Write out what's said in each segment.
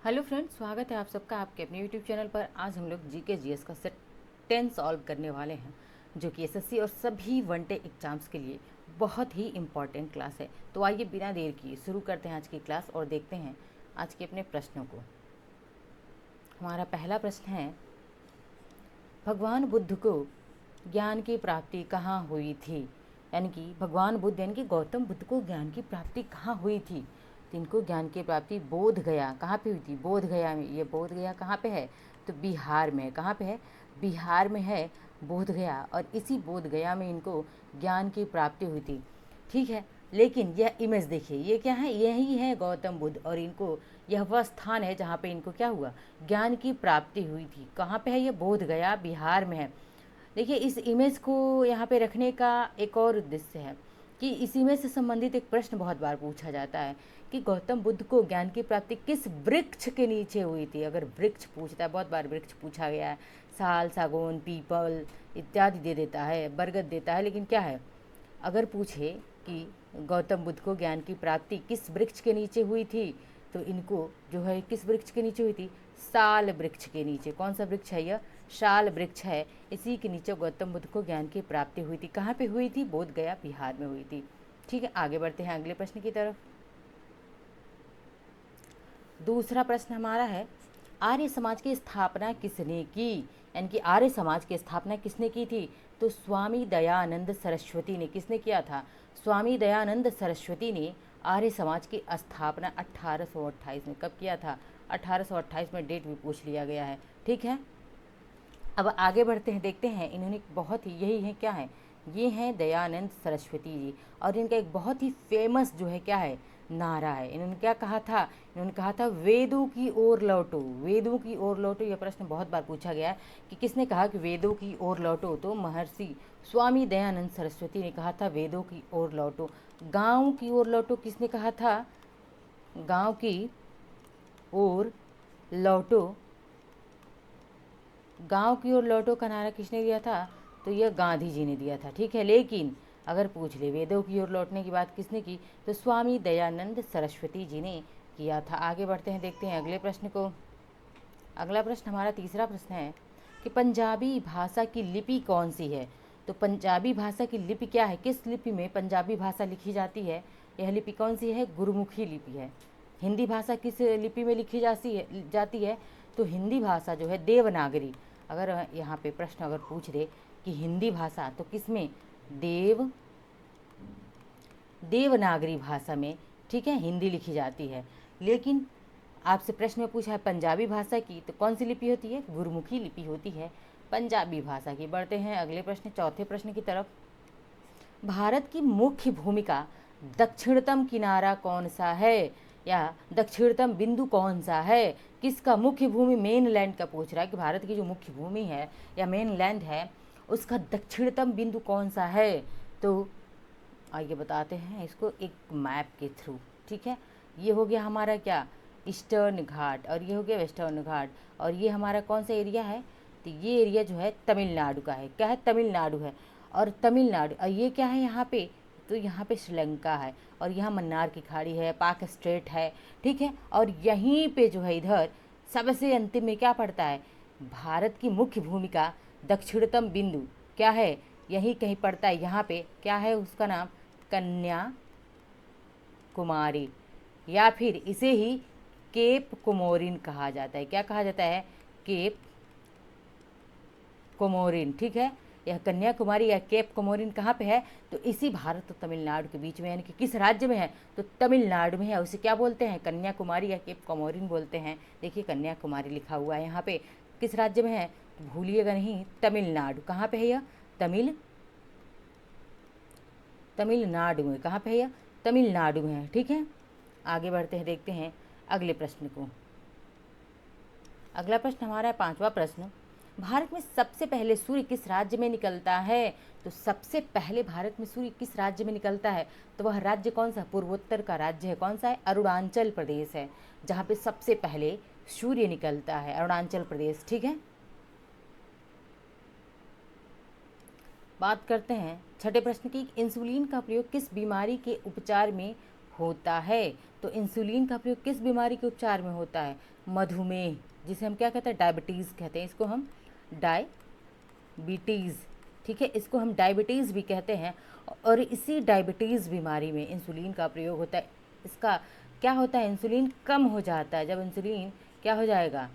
Hello friends, स्वागत है आप सबका आपके अपने यूट्यूब चैनल पर। आज हम लोग जीके जीएस का सेट 10 सॉल्व करने वाले हैं, जो कि एसएससी और सभी वनडे एग्जाम्स के लिए बहुत ही इम्पॉर्टेंट क्लास है। तो आइए बिना देर किए शुरू करते हैं आज की क्लास और देखते हैं आज के अपने प्रश्नों को। हमारा पहला प्रश्न है, भगवान बुद्ध को ज्ञान की प्राप्ति कहाँ हुई थी? यानी कि भगवान बुद्ध यानी कि गौतम बुद्ध को ज्ञान की प्राप्ति कहाँ हुई थी? तो इनको ज्ञान की प्राप्ति बोध गया कहाँ पे हुई थी? बोध गया में। ये बोध गया कहाँ पे है? तो बिहार में है। कहाँ पे है? बिहार में है बोध गया। और इसी बोध गया में इनको ज्ञान की प्राप्ति हुई थी। ठीक है, लेकिन यह इमेज देखिए, ये क्या है? यही है गौतम बुद्ध, और इनको यह वह स्थान है जहाँ पे इनको क्या हुआ? ज्ञान की प्राप्ति हुई थी। कहाँ पे है? ये बोध गया बिहार में है। देखिए, इस इमेज को यहाँ पे रखने का एक और उद्देश्य है कि इस इमेज से संबंधित एक प्रश्न बहुत बार पूछा जाता है कि गौतम बुद्ध को ज्ञान की प्राप्ति किस वृक्ष के नीचे हुई थी। अगर वृक्ष पूछता है, बहुत बार वृक्ष पूछा गया है, साल, सागौन, पीपल इत्यादि दे देता है, बरगद देता है, लेकिन क्या है, अगर पूछे कि गौतम बुद्ध को ज्ञान की प्राप्ति किस वृक्ष के नीचे हुई थी, तो इनको जो है किस वृक्ष के नीचे हुई थी? साल वृक्ष के नीचे। कौन सा वृक्ष है? यह शाल वृक्ष है। इसी के नीचे गौतम बुद्ध को ज्ञान की प्राप्ति हुई थी। कहाँ पे हुई थी? बोध गया बिहार में हुई थी। ठीक है, आगे बढ़ते हैं अगले प्रश्न की तरफ। दूसरा प्रश्न हमारा है, आर्य समाज की स्थापना किसने की? यानी कि आर्य समाज की स्थापना किसने की थी? तो स्वामी दयानंद सरस्वती ने। किसने किया था? स्वामी दयानंद सरस्वती ने आर्य समाज की स्थापना 1828 में। कब किया था? 1828 में। डेट भी पूछ लिया गया है। ठीक है, अब आगे बढ़ते हैं, देखते हैं इन्होंने बहुत ही, यही है क्या है, ये हैं दयानंद सरस्वती जी। और इनका एक बहुत ही फेमस जो है क्या है, नारा है। इन्होंने क्या कहा था? इन्होंने कहा था वेदों की ओर लौटो। वेदों की ओर लौटो, यह प्रश्न बहुत बार पूछा गया है कि किसने कहा कि वेदों की ओर लौटो? तो महर्षि स्वामी दयानंद सरस्वती ने कहा था वेदों की ओर लौटो। गाँव की ओर लौटो किसने कहा था? गाँव की ओर लौटो, गांव की ओर लौटो का नारा किसने दिया था? तो यह गांधी जी ने दिया था। ठीक है, लेकिन अगर पूछ ले वेदों की ओर लौटने की बात किसने की, तो स्वामी दयानंद सरस्वती जी ने किया था। आगे बढ़ते हैं, देखते हैं अगले प्रश्न को। अगला प्रश्न हमारा तीसरा प्रश्न है कि पंजाबी भाषा की लिपि कौन सी है? तो पंजाबी भाषा की लिपि क्या है? किस लिपि में पंजाबी भाषा लिखी जाती है? यह लिपि कौन सी है? गुरुमुखी लिपि है। हिंदी भाषा किस लिपि में लिखी जाती है? तो हिंदी भाषा जो है देवनागरी। अगर यहाँ पे प्रश्न अगर पूछ दे कि हिंदी भाषा, तो किस में? देवनागरी भाषा में। ठीक है, हिंदी लिखी जाती है। लेकिन आपसे प्रश्न में पूछा है पंजाबी भाषा की, तो कौन सी लिपि होती है? गुरुमुखी लिपि होती है पंजाबी भाषा की। बढ़ते हैं अगले प्रश्न, चौथे प्रश्न की तरफ। भारत की मुख्य भूमिका दक्षिणतम किनारा कौन सा है, या दक्षिणतम बिंदु कौन सा है? किसका मुख्य भूमि, मेन लैंड का पूछ रहा है कि भारत की जो मुख्य भूमि है या मेन लैंड है, उसका दक्षिणतम बिंदु कौन सा है? तो आइए बताते हैं इसको एक मैप के थ्रू। ठीक है, ये हो गया हमारा क्या, ईस्टर्न घाट, और ये हो गया वेस्टर्न घाट, और ये हमारा कौन सा एरिया है? तो ये एरिया जो है तमिलनाडु का है। क्या है? तमिलनाडु है। और तमिलनाडु, और ये क्या है यहाँ पे? तो यहाँ पे श्रीलंका है, और यहाँ मन्नार की खाड़ी है, पाक स्ट्रेट है। ठीक है, और यहीं पे जो है इधर सबसे अंतिम में क्या पड़ता है? भारत की मुख्य भूमिका दक्षिणतम बिंदु क्या है? यही कहीं पड़ता है। यहाँ पे क्या है उसका नाम? कन्या कुमारी, या फिर इसे ही केप कोमोरिन कहा जाता है। क्या कहा जाता है? केप कोमोरिन। ठीक है, यह कन्याकुमारी या केप कोमोरिन कहाँ पे है? तो इसी भारत और तमिलनाडु के बीच में, यानी कि किस राज्य में है? तो तमिलनाडु में है। उसे क्या बोलते हैं? कन्याकुमारी या केप कोमोरिन बोलते हैं। देखिए कन्याकुमारी लिखा हुआ है यहाँ पे। किस राज्य में है? भूलिएगा नहीं, तमिलनाडु। कहाँ पे है यह? तमिलनाडु में। कहाँ पे है यह? तमिलनाडु में है। ठीक है, आगे बढ़ते हैं, देखते हैं अगले प्रश्न को। अगला प्रश्न हमारा है पांचवा प्रश्न, भारत में सबसे पहले सूर्य किस राज्य में निकलता है? तो सबसे पहले भारत में सूर्य किस राज्य में निकलता है? तो वह राज्य कौन सा? पूर्वोत्तर का राज्य है। कौन सा है? अरुणाचल प्रदेश है, जहाँ पे सबसे पहले सूर्य निकलता है, अरुणाचल प्रदेश। ठीक है, बात करते हैं छठे प्रश्न की, इंसुलिन का प्रयोग किस बीमारी के उपचार में होता है। तो इंसुलिन का प्रयोग किस बीमारी के उपचार में होता है? मधुमेह, जिसे हम क्या कहते हैं? डायबिटीज़ कहते हैं। इसको हम डायबिटीज़, ठीक है, इसको हम डायबिटीज़ भी कहते हैं। और इसी डायबिटीज़ बीमारी में इंसुलिन का प्रयोग होता है। इसका क्या होता है? इंसुलिन कम हो जाता है। जब इंसुलिन क्या हो जाएगा?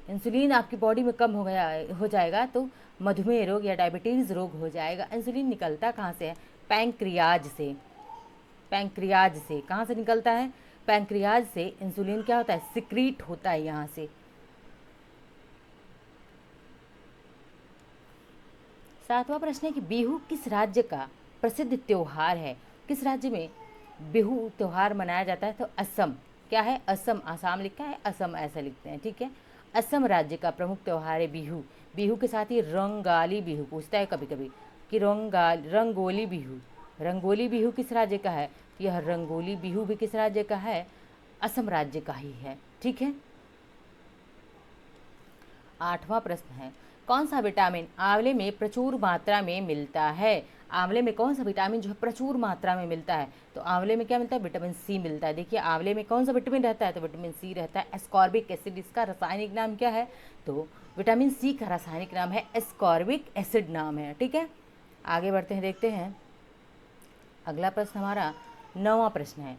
इंसुलिन आपकी बॉडी में कम हो जाएगा तो मधुमेह रोग या डायबिटीज़ रोग हो जाएगा। इंसुलिन निकलता कहाँ से है? पैंक्रियाज से। पैंक्रियाज से कहाँ से निकलता है? पैंक्रियाज से इंसुलिन क्या होता है? सिक्रीट होता है यहाँ से। सातवां प्रश्न है कि बिहू किस राज्य का प्रसिद्ध त्योहार है? किस राज्य में बिहू त्योहार मनाया जाता है? तो असम। क्या है? असम। आसाम लिखा है, असम ऐसा लिखते हैं, ठीक है। असम राज्य का प्रमुख त्योहार है बिहू। बिहू के साथ ही रंगाली बिहू पूछता है कभी कभी कि रंगोली बिहू। रंगोली बिहू किस राज्य का है? तो यह रंगोली बिहू भी किस राज्य का है? असम राज्य का ही है, ठीक है। आठवां प्रश्न है, कौन सा विटामिन आंवले में प्रचुर मात्रा में मिलता है? आंवले में कौन सा विटामिन जो है प्रचुर मात्रा में मिलता है? तो आंवले में क्या मिलता है? विटामिन सी मिलता है। देखिए आंवले में कौन सा विटामिन रहता है? तो विटामिन सी रहता है। एस्कॉर्बिक एसिड, इसका रासायनिक नाम क्या है? तो विटामिन सी का रासायनिक नाम है एस्कॉर्बिक एसिड नाम है, ठीक है। आगे बढ़ते हैं, देखते हैं अगला प्रश्न। हमारा 9वां प्रश्न है,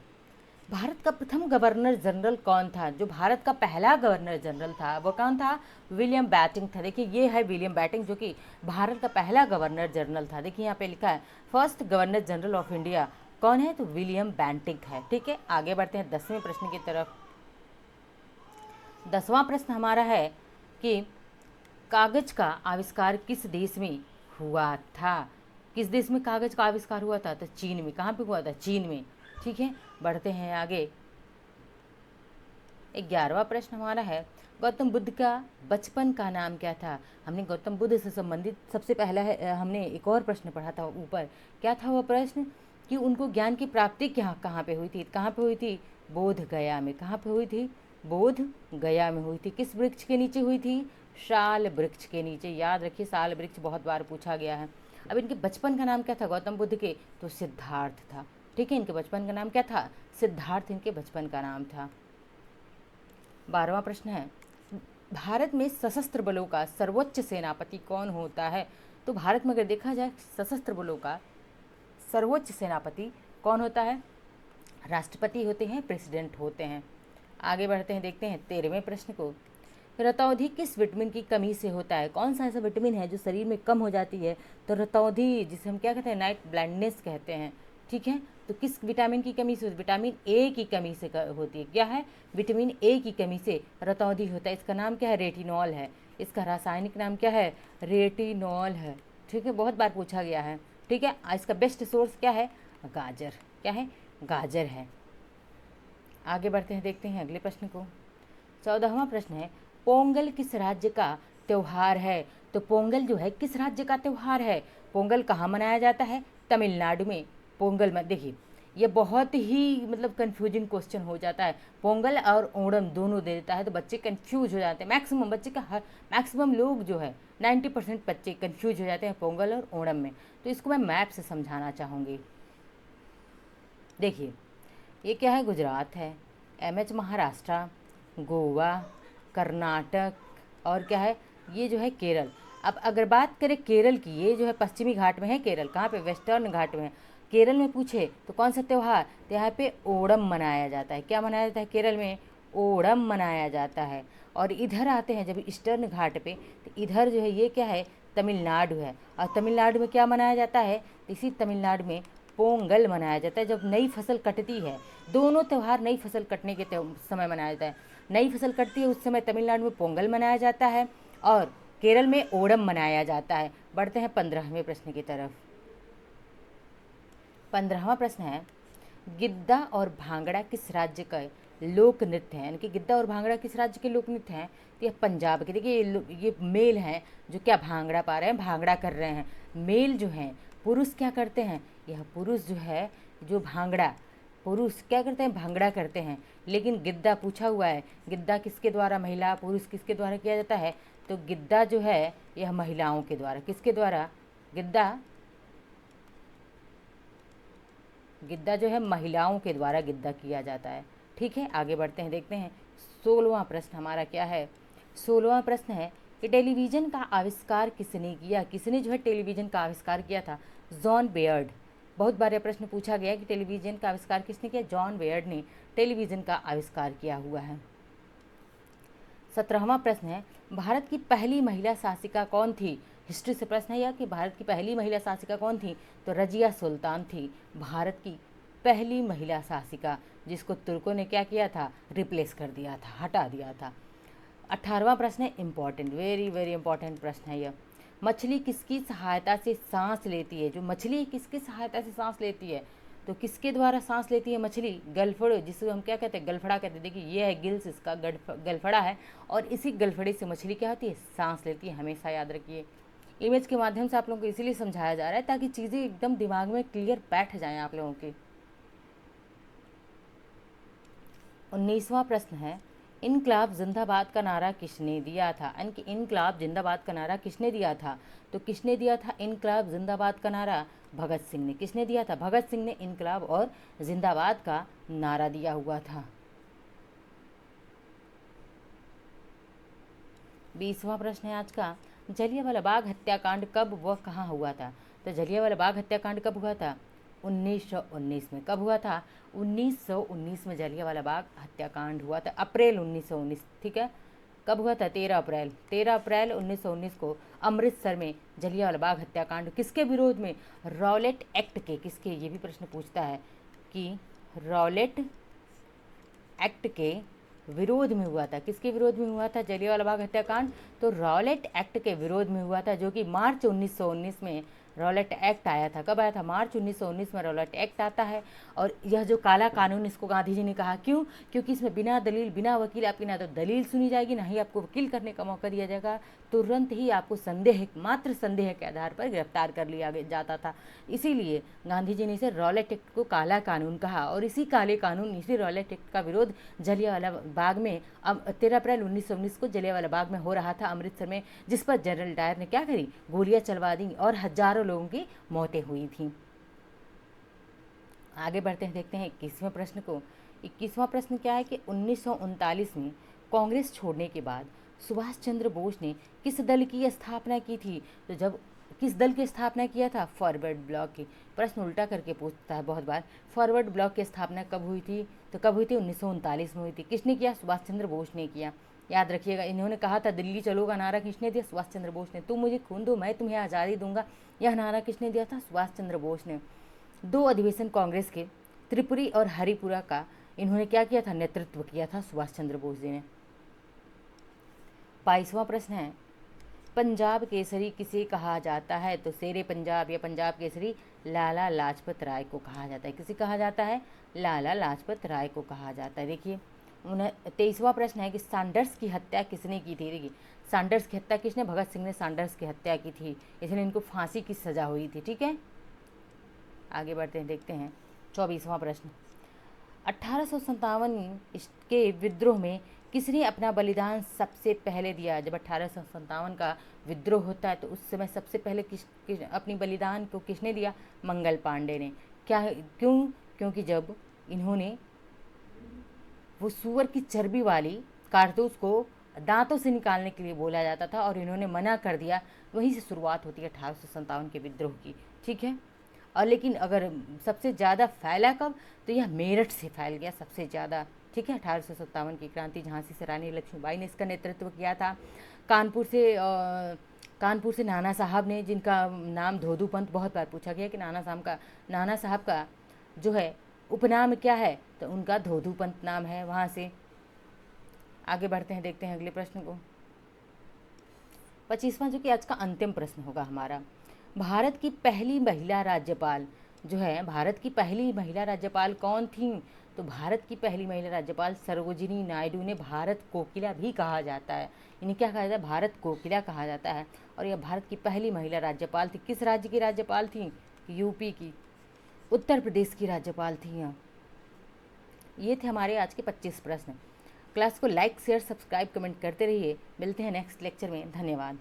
भारत का प्रथम गवर्नर जनरल कौन था? जो भारत का पहला गवर्नर जनरल था वो कौन था? विलियम बेंटिंक था। देखिए ये है विलियम बेंटिंक, जो कि भारत का पहला गवर्नर जनरल था। देखिए यहाँ पे लिखा है first governor general of India कौन है? तो विलियम बेंटिंक है, ठीक है। आगे बढ़ते हैं 10वें प्रश्न की तरफ। 10वां प्रश्न हमारा है कि कागज का आविष्कार किस देश में हुआ था? किस देश में कागज का आविष्कार हुआ था? तो चीन में। कहाँ पे हुआ था? चीन में, ठीक है। बढ़ते हैं आगे। 11वां प्रश्न हमारा है, गौतम बुद्ध का बचपन का नाम क्या था? हमने गौतम बुद्ध से संबंधित सबसे पहला है हमने एक और प्रश्न पढ़ा था ऊपर। क्या था वो प्रश्न? कि उनको ज्ञान की प्राप्ति कहाँ पे हुई थी? कहाँ पे हुई थी? बोध गया में। कहाँ पे हुई थी? बोध गया में हुई थी। किस वृक्ष के नीचे हुई थी? साल वृक्ष के नीचे। याद रखिए साल वृक्ष बहुत बार पूछा गया है। अब इनके बचपन का नाम क्या था गौतम बुद्ध के? तो सिद्धार्थ था, ठीक है। इनके बचपन का नाम क्या था? सिद्धार्थ इनके बचपन का नाम था। 12वां प्रश्न है, भारत में सशस्त्र बलों का सर्वोच्च सेनापति कौन होता है? तो भारत में अगर देखा जाए सशस्त्र बलों का सर्वोच्च सेनापति कौन होता है? राष्ट्रपति होते हैं, प्रेसिडेंट होते हैं। आगे बढ़ते हैं, देखते हैं 13वें प्रश्न को। रतौंधी किस विटामिन की कमी से होता है? कौन सा ऐसा विटामिन है जो शरीर में कम हो जाती है? तो रतौंधी, जिसे हम क्या कहते हैं? नाइट ब्लाइंडनेस कहते हैं, ठीक है। तो किस विटामिन की कमी से? विटामिन ए की कमी से होती है। क्या है? विटामिन ए की कमी से रतौंधी होता है। इसका नाम क्या है? रेटिनॉल है। इसका रासायनिक नाम क्या है? रेटिनॉल है, ठीक है। बहुत बार पूछा गया है, ठीक है। इसका बेस्ट सोर्स क्या है? गाजर। क्या है? गाजर है। आगे बढ़ते हैं, देखते हैं अगले प्रश्न को। 14वां प्रश्न है, पोंगल किस राज्य का त्योहार है? तो पोंगल जो है किस राज्य का त्योहार है? पोंगल कहाँ मनाया जाता है? तमिलनाडु में। पोंगल में देखिए ये बहुत ही मतलब कन्फ्यूजिंग क्वेश्चन हो जाता है। पोंगल और ओणम दोनों दे देता है तो बच्चे कंफ्यूज हो जाते हैं। मैक्सिमम बच्चे का मैक्सिमम लोग जो है 90% बच्चे कंफ्यूज हो जाते हैं पोंगल और ओणम में। तो इसको मैं मैप से समझाना चाहूँगी। देखिए ये क्या है? गुजरात है, एमएच महाराष्ट्र, गोवा, कर्नाटक और क्या है? ये जो है केरल। अब अगर बात करें केरल की, ये जो है पश्चिमी घाट में है केरल। कहाँ पे? वेस्टर्न घाट में। केरल में पूछे तो कौन सा त्यौहार? तो यहाँ पे ओणम मनाया जाता है। क्या मनाया जाता है केरल में? ओणम मनाया जाता है। और इधर आते हैं जब ईस्टर्न घाट पे, तो इधर जो है ये क्या है? तमिलनाडु है। और तमिलनाडु में क्या मनाया जाता है? इसी तमिलनाडु में पोंगल मनाया जाता है, जब नई फसल कटती है। दोनों त्यौहार नई फसल कटने के समय मनाया जाता है। नई फसल कटती है उस समय तमिलनाडु में पोंगल मनाया जाता है और केरल में ओणम मनाया जाता है। बढ़ते हैं 15वें प्रश्न की तरफ। 15वां प्रश्न है, गिद्दा और भांगड़ा किस राज्य का लोक नृत्य है? यानी कि गिद्दा और भांगड़ा किस राज्य के लोक नृत्य हैं? तो यह पंजाब के। देखिए ये मेल हैं जो क्या भांगड़ा पा रहे हैं, भांगड़ा कर रहे हैं। मेल जो हैं, पुरुष क्या करते हैं? यह पुरुष जो है, जो भांगड़ा, पुरुष क्या करते हैं? भांगड़ा करते हैं। लेकिन गिद्दा पूछा हुआ है, गिद्दा किसके द्वारा, महिला पुरुष किसके द्वारा किया जाता है? तो गिद्दा जो है यह महिलाओं के द्वारा। किसके द्वारा? गिद्दा गिद्दा जो है महिलाओं के द्वारा गिद्दा किया जाता है। ठीक है, आगे बढ़ते हैं, देखते हैं 16वां प्रश्न हमारा क्या है। 16वां प्रश्न है कि टेलीविज़न का आविष्कार किसने किया। किसने जो है टेलीविज़न का आविष्कार किया था? John Baird. बहुत बार यह प्रश्न पूछा गया कि टेलीविज़न का आविष्कार किसने किया? जॉन बेयर्ड ने टेलीविज़न का आविष्कार किया हुआ है। 17वां प्रश्न है भारत की पहली महिला शासिका कौन थी? हिस्ट्री से प्रश्न है यह कि भारत की पहली महिला शासिका कौन थी? तो रजिया सुल्तान थी भारत की पहली महिला शासिका, जिसको तुर्कों ने क्या किया था? रिप्लेस कर दिया था, हटा दिया था। 18वां प्रश्न है इम्पॉर्टेंट, वेरी वेरी इंपॉर्टेंट प्रश्न है यह। मछली किसकी सहायता से सांस लेती है? जो मछली है किसकी सहायता से सांस लेती है? तो किसके द्वारा सांस लेती है मछली? गलफड़े, जिसको हम क्या कहते हैं? गलफड़ा कहते हैं। देखिए ये है गिल्स, इसका गलफड़ा है, और इसी गलफड़े से मछली क्या होती है? सांस लेती है। हमेशा याद रखिए, इमेज के माध्यम से आप लोगों को इसीलिए समझाया जा रहा है ताकि चीज़ें एकदम दिमाग में क्लियर बैठ जाएं आप लोगों के। 19वां प्रश्न है इनकलाब जिंदाबाद का नारा किसने दिया था? इनकलाब जिंदाबाद का नारा किसने दिया था? तो किसने दिया था इनकलाब जिंदाबाद का नारा? भगत सिंह ने। किसने दिया था? भगत सिंह ने इनकलाब और जिंदाबाद का नारा दिया हुआ था। 20वां प्रश्न है आज का, जलियांवाला बाग हत्याकांड कब व कहाँ हुआ था? तो जलियांवाला बाग हत्याकांड कब हुआ था? 1919 में। कब हुआ था? 1919 में जलियांवाला बाग हत्याकांड हुआ था, अप्रैल 1919। ठीक है, कब हुआ था? 13 अप्रैल 1919 को अमृतसर में जलियांवाला बाग हत्याकांड। किसके विरोध में? रॉलेट एक्ट के। किसके? ये भी प्रश्न पूछता है कि रॉलेट एक्ट के विरोध में हुआ था। किसके विरोध में हुआ था जलियांवाला बाग हत्याकांड? तो रॉलेट एक्ट के विरोध में हुआ था, जो कि मार्च 1919 में रॉलेट एक्ट आया था। कब आया था? मार्च 1919 में रॉलेट एक्ट आता है। और यह जो काला कानून, इसको गांधी जी ने कहा, क्यों? क्योंकि इसमें बिना दलील, बिना वकील, आपकी ना तो दलील सुनी जाएगी, ना ही आपको वकील करने का मौका दिया जाएगा। तुरंत ही आपको संदेह, मात्र संदेह के आधार पर गिरफ्तार कर लिया जाता था। इसीलिए गांधी जी ने इसे रॉलेट एक्ट को काला कानून कहा। और इसी काले कानून, इसी रॉलेट एक्ट का विरोध जलियांवाला बाग में अब 13 अप्रैल 1919 को जलियांवाला बाग में हो रहा था, अमृतसर में, जिस पर जनरल डायर ने क्या करी? गोलियां चलवा दी और हजारों लोगों की मौतें हुई थी। आगे बढ़ते हैं, देखते हैं 21वें प्रश्न को। 21वां प्रश्न क्या है कि 1939 में कांग्रेस छोड़ने के बाद सुभाष चंद्र बोस ने किस दल की स्थापना की थी? तो जब किस दल की स्थापना किया था? फॉरवर्ड ब्लॉक की। प्रश्न उल्टा करके पूछता है बहुत बार। फॉरवर्ड ब्लॉक की स्थापना कब हुई थी? तो कब हुई थी? 1939 में हुई थी। किसने किया? सुभाष चंद्र बोस ने किया। याद रखिएगा, इन्होंने कहा था दिल्ली चलो का नारा किसने दिया? सुभाष चंद्र बोस ने। तुम मुझे खून दो, मैं तुम्हें आज़ादी दूंगा, यह नारा किसने दिया था? सुभाष चंद्र बोस ने। 2 अधिवेशन कांग्रेस के, त्रिपुरी और हरिपुरा का, इन्होंने क्या किया था? नेतृत्व किया था सुभाष चंद्र बोस जी ने। 22वां प्रश्न है पंजाब केसरी किसे कहा जाता है? तो शेरे पंजाब या पंजाब केसरी लाला लाजपत राय को कहा जाता है। किसे कहा जाता है? लाला लाजपत राय को कहा जाता है। देखिए 23वां प्रश्न है कि सैंडर्स की हत्या किसने की थी? देखिए सैंडर्स की हत्या किसने? भगत सिंह ने सैंडर्स की हत्या की थी, इसलिए इनको फांसी की सजा हुई थी। ठीक है, आगे बढ़ते हैं, देखते हैं 24वां प्रश्न। 1857 के विद्रोह में किसने अपना बलिदान सबसे पहले दिया? जब 1857 का विद्रोह होता है तो उस समय सबसे पहले अपनी बलिदान को किसने दिया? मंगल पांडे ने। क्या? क्यों? क्योंकि जब इन्होंने वो सूअर की चर्बी वाली कारतूस को दांतों से निकालने के लिए बोला जाता था और इन्होंने मना कर दिया, वहीं से शुरुआत होती है 1857 के विद्रोह की। ठीक है, और लेकिन अगर सबसे ज़्यादा फैला कब? तो यह मेरठ से फैल गया सबसे ज़्यादा। ठीक है, 1857 की क्रांति, झांसी से रानी लक्ष्मीबाई ने इसका नेतृत्व किया था। कानपुर से नाना साहब ने, जिनका नाम धोधू पंत, बहुत बार पूछा गया कि नाना साहब का जो है उपनाम क्या है? तो उनका धोधू पंत नाम है। वहाँ से आगे बढ़ते हैं, देखते हैं अगले प्रश्न को। 25वां, जो कि आज का अंतिम प्रश्न होगा हमारा। भारत की पहली महिला राज्यपाल जो है, भारत की पहली महिला राज्यपाल कौन थी? तो भारत की पहली महिला राज्यपाल सरोजिनी नायडू ने, भारत कोकिला भी कहा जाता है, इन्हें क्या कहा जाता है? भारत कोकिला कहा जाता है। और यह भारत की पहली महिला राज्यपाल थी। किस राज्य की राज्यपाल थी? यूपी की। उत्तर प्रदेश की राज्यपाल थी यहाँ। ये थे हमारे आज के 25 प्रश्न। क्लास को लाइक, शेयर, सब्सक्राइब, कमेंट करते रहिए। मिलते हैं नेक्स्ट लेक्चर में। धन्यवाद।